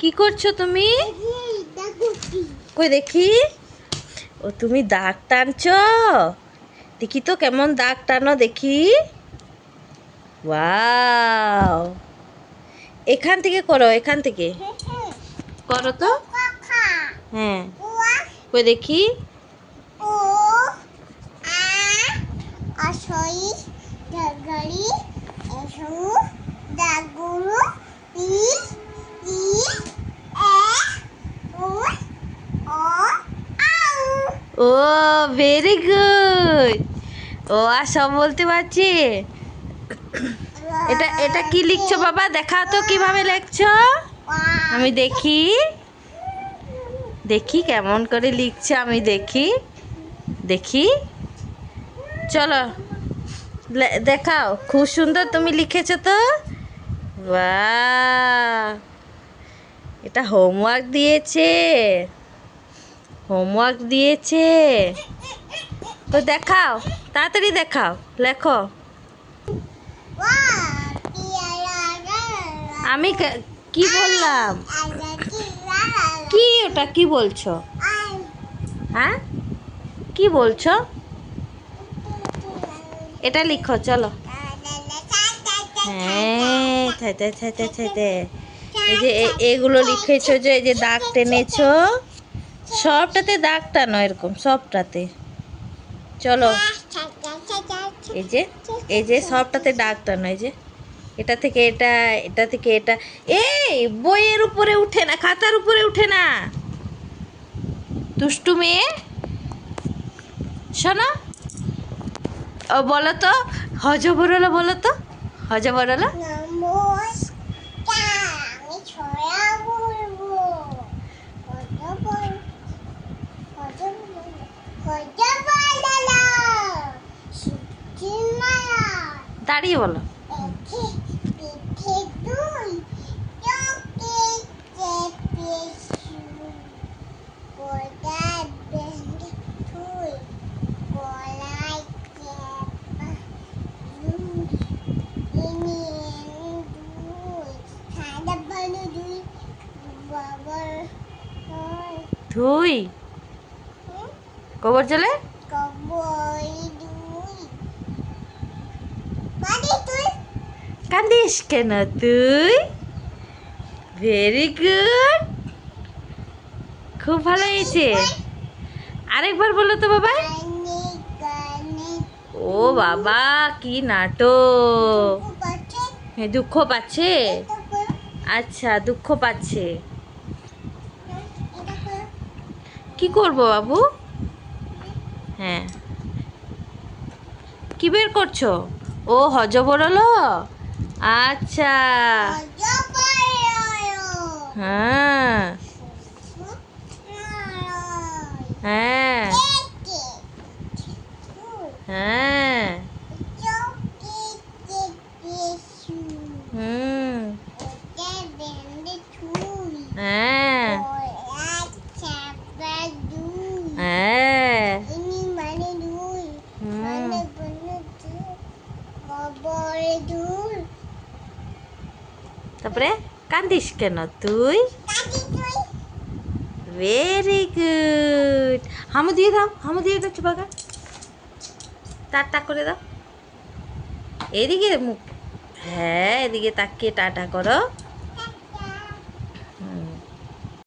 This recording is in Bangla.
কি করছো তুমি? কই দেখি। ও তুমি দাগ টানছো? দেখি তো কেমন দাগ টানো দেখি। ওয়াও, এখান থেকে করো, এখান থেকে করো তো। হ্যাঁ, কই দেখি। ও ভেরি গুড। ও আর সব বলতে পারছি। এটা এটা কি লিখছো বাবা? দেখাও তো কিভাবে লিখছো। আমি দেখি, দেখি কেমন করে লিখছো, আমি দেখি দেখি। চলো দেখাও, খুব সুন্দর তুমি লিখেছো তো। বাহ, এটা হোমওয়ার্ক দিয়েছে, হোমওয়ার্ক দিয়েছে। তো দেখাও, তাড়াতাড়ি দেখাও, লেখো। আমি কি বললাম? কি ওটা কি বলছো? হ্যাঁ, কি বলছো? এটা লিখো, চলো। হ্যাঁ, এই যে এগুলো লিখেছো, যে এই যে দাগ টেনেছো, সবটাতে দাগ টানো এরকম, সবটাতে। চলো, এই যে এই যে সবটাতে দাগ টানো, এই যে এটা থেকে এটা, এটা থেকে এটা। এই বইয়ের উপরে উঠে না, খাতার উপরে উঠে না, দুষ্টু মেয়ে। শোনো, ও বলো তো, হজবরলা বলো তো, হজবরলা। দাঁড়িয়ে বলো। ধুই গোবর জলে। কান্দিস কেন তুই? ভেরি গুড, খুব ভালো হয়েছে। আরেকবার বলো তো বাবা। ও বাবা, কি নাটক। দুঃখ পাচ্ছে, আচ্ছা দুঃখ পাচ্ছে। কি করবো বাবু? হ্যাঁ, কি বের করছো? ও হজবরল, আচ্ছা। হ্যাঁ হ্যাঁ হ্যাঁ, হুম, হ্যাঁ হ্যাঁ, তারপরে কান্দিস কেন তুই? Very good. হামু দিয়ে দাও, হামু দিয়ে দাও, চুপাকা টাটা করে দাও। এদিকে মুখ, হ্যাঁ এদিকে তাকিয়ে টাটা করো।